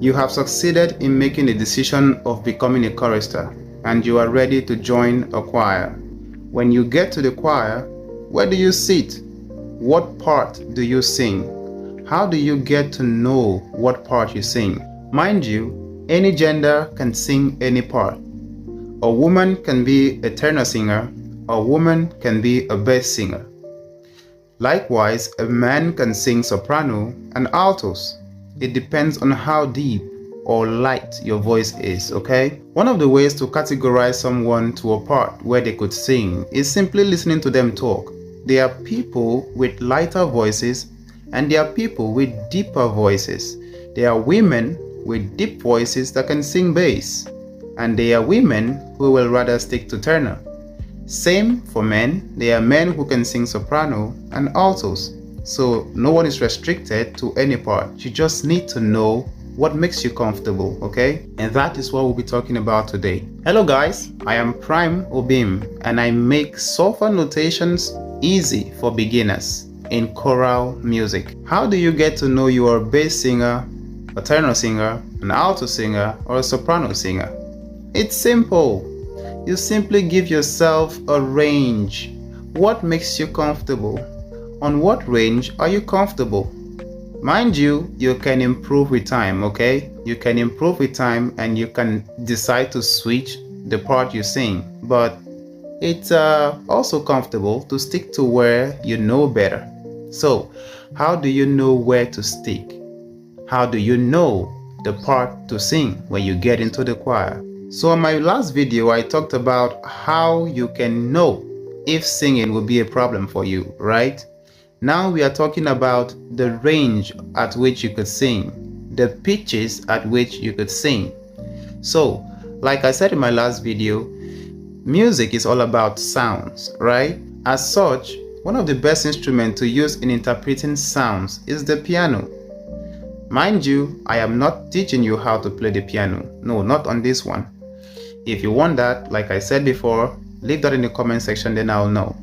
You have succeeded in making the decision of becoming a chorister, and you are ready to join a choir. When you get to the choir, where do you sit? What part do you sing? How do you get to know what part you sing? Mind you, any gender can sing any part. A woman can be a tenor singer, a woman can be a bass singer. Likewise, a man can sing soprano and altos. It depends on how deep or light your voice is, okay? One of the ways to categorize someone to a part where they could sing is simply listening to them talk. There are people with lighter voices and there are people with deeper voices. There are women with deep voices that can sing bass, and there are women who will rather stick to tenor. Same for men, there are men who can sing soprano and altos. So no one is restricted to any part. You just need to know what makes you comfortable, okay? And that is what we'll be talking about today. Hello guys, I am Prime Obim and I make solfa notations easy for beginners in choral music. How do you get to know you are a bass singer, a tenor singer, an alto singer, or a soprano singer? It's simple. You simply give yourself a range. What makes you comfortable? On what range are you comfortable? Mind you, you can improve with time, okay? You can improve with time and you can decide to switch the part you sing. But it's also comfortable to stick to where you know better. So, how do you know where to stick? How do you know the part to sing when you get into the choir? So in my last video, I talked about how you can know if singing will be a problem for you, right? Now we are talking about the range at which you could sing, the pitches at which you could sing. So, like I said in my last video, music is all about sounds, right? As such, one of the best instruments to use in interpreting sounds is the piano. Mind you, I am not teaching you how to play the piano. No, not on this one. If you want that, like I said before, leave that in the comment section, then I'll know.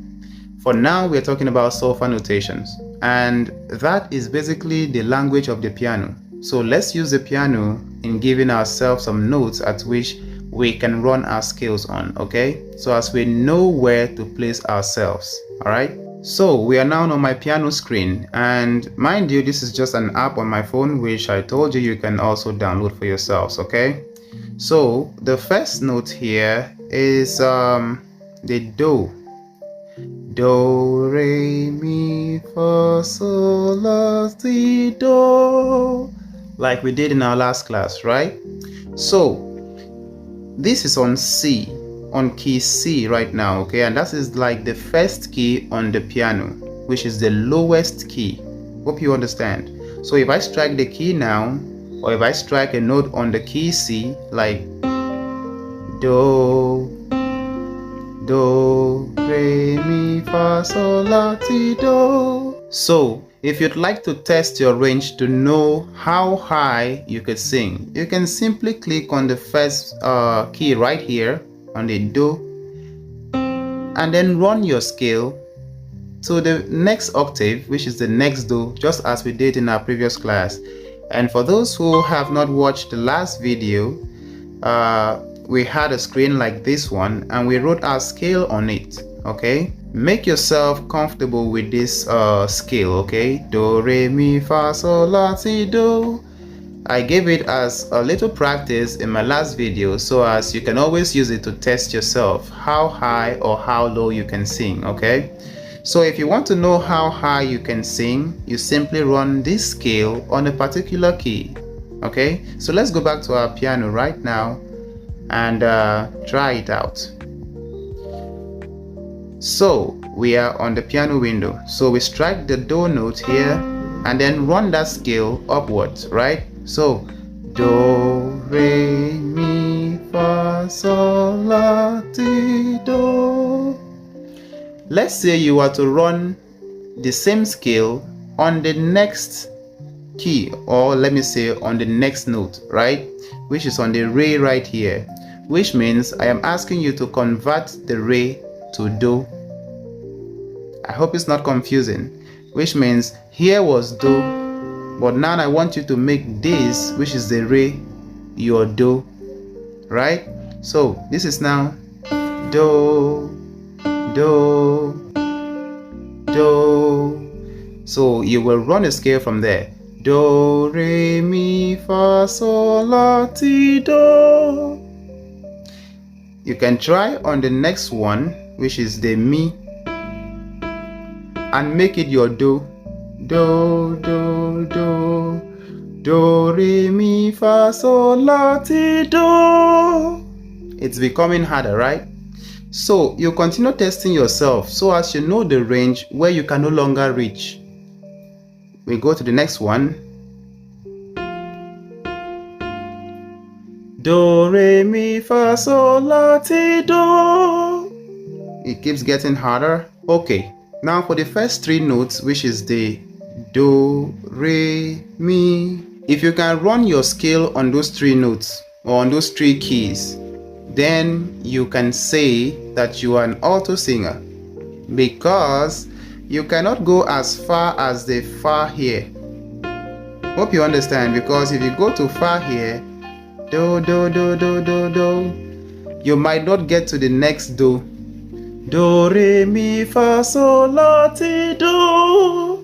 For now, we're talking about solfa notations, and that is basically the language of the piano. So let's use the piano in giving ourselves some notes at which we can run our scales on, okay? So as we know where to place ourselves, all right? So we are now on my piano screen, and mind you, this is just an app on my phone, which I told you can also download for yourselves, okay? So the first note here is the do. Do, re, mi, fa, sol, la, si, do. Like we did in our last class, right? So this is on C, on key C right now, okay? And that is like the first key on the piano, which is the lowest key. Hope you understand. So if I strike the key now, or if I strike a note on the key C, like do, re, mi, fa, sol, la, si, do. So if you'd like to test your range to know how high you could sing, you can simply click on the first key right here on the do, and then run your scale to the next octave, which is the next do, just as we did in our previous class. And for those who have not watched the last video, we had a screen like this one and we wrote our scale on it, okay? Make yourself comfortable with this scale, okay? Do, re, mi, fa, sol, la, si, do. I gave it as a little practice in my last video, so as you can always use it to test yourself how high or how low you can sing, okay? So if you want to know how high you can sing, you simply run this scale on a particular key, okay? So let's go back to our piano right now and try it out. So we are on the piano window. So we strike the do note here and then run that scale upwards, right? So do, re, mi, fa, sol, la, si, do. Let's say you are to run the same scale on the next key, or let me say on the next note, right? Which is on the re right here, which means I am asking you to convert the re to do. I hope it's not confusing, which means here was do, But now I want you to make this, which is the re, your do, right? So this is now do, do, do. So you will run a scale from there. Do, re, mi, fa, sol, la, ti, do. You can try on the next one, which is the mi, and make it your do. Do, do, do, do, re, mi, fa, sol, la, ti, do. It's becoming harder, right? So you continue testing yourself so as you know the range where you can no longer reach. We go to the next one. Do, re, mi, fa, sol, la, ti, do. It keeps getting harder. Okay, now for the first three notes, which is the do, re, mi. If you can run your scale on those three notes or on those three keys, then you can say that you are an alto singer, because you cannot go as far as the fa here. Hope you understand, because if you go to fa here, do, do, do, do, do, do, you might not get to the next do. Do, re, mi, fa, sol, la, ti, do.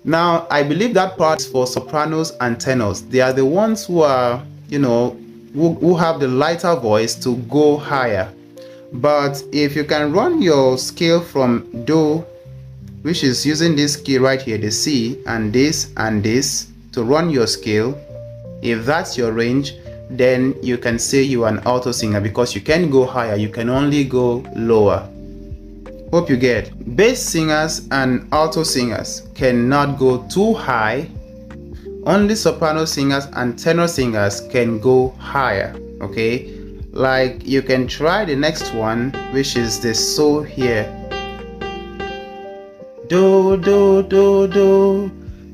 Now, I believe that part is for sopranos and tenors. They are the ones who are, who have the lighter voice to go higher. But if you can run your scale from do, which is using this key right here, the C, and this to run your scale, if that's your range, then you can say you are an alto singer, because you can't go higher, you can only go lower. Hope you get. Bass singers and alto singers cannot go too high. Only soprano singers and tenor singers can go higher, okay? Like, you can try the next one, which is the so here. Do, do, do, do,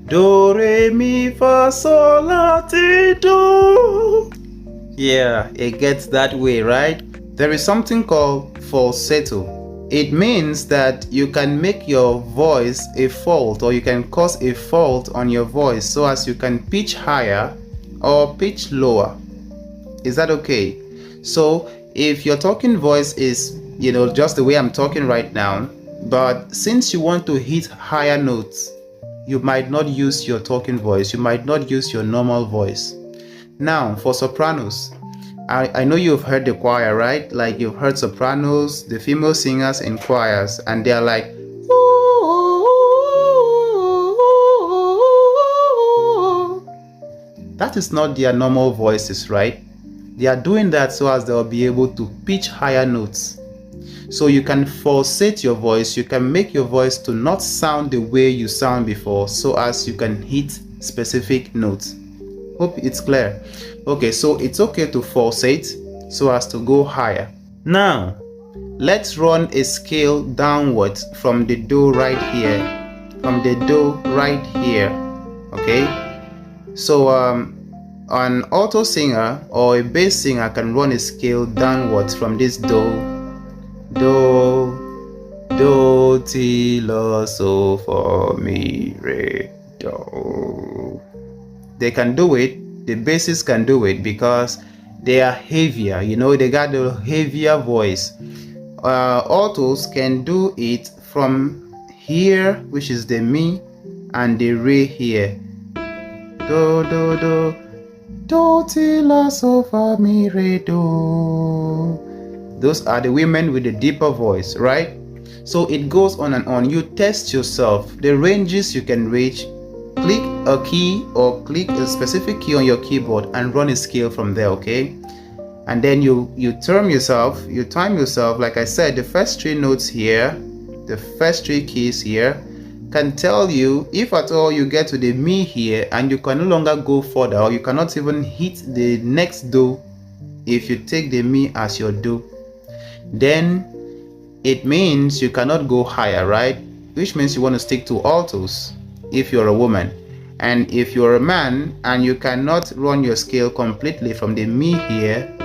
do, re, mi, fa, sol, la, ti, do. Yeah, it gets that way, right? There is something called falsetto. It means that you can make your voice a fault, or you can cause a fault on your voice so as you can pitch higher or pitch lower. Is that okay? So if your talking voice is, just the way I'm talking right now, but since you want to hit higher notes, you might not use your talking voice, you might not use your normal voice. Now for sopranos, I know you've heard the choir, right? Like, you've heard sopranos, the female singers in choirs, and they're like, that is not their normal voices, right? They are doing that so as they'll be able to pitch higher notes. So you can falsate your voice, you can make your voice to not sound the way you sound before, so as you can hit specific notes. Hope it's clear. Okay, so it's okay to falsate so as to go higher. Now, let's run a scale downwards from the do right here. From the do right here. Okay? So, an alto singer or a bass singer can run a scale downwards from this do, do, do, ti, la, so, fa, mi, re, do. They can do it. The basses can do it because they are heavier, they got the heavier voice. Altos can do it from here, which is the mi, and the re here. Do, do, do, do, ti, la, so, fa, mi, re, do. Those are the women with the deeper voice, right? So it goes on and on. You test yourself, the ranges you can reach. Click a key or click a specific key on your keyboard and run a scale from there, okay? And then you time yourself, like I said, the first three notes here, the first three keys here can tell you if at all you get to the mi here and you can no longer go further, or you cannot even hit the next do if you take the mi as your do, then it means you cannot go higher, right? Which means you want to stick to altos if you're a woman. And if you're a man and you cannot run your scale completely from the mi here,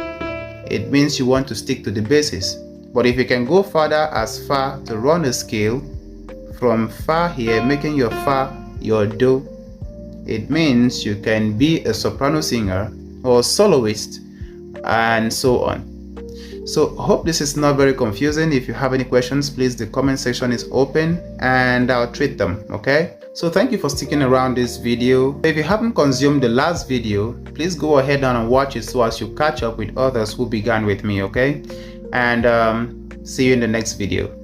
it means you want to stick to the basses. But if you can go further as far to run a scale from fa here, making your fa your do, it means you can be a soprano singer or soloist and so on. So hope this is not very confusing. If you have any questions, please, the comment section is open and I'll treat them, okay? So thank you for sticking around this video. If you haven't consumed the last video, please go ahead and watch it so as you catch up with others who began with me, okay? And see you in the next video.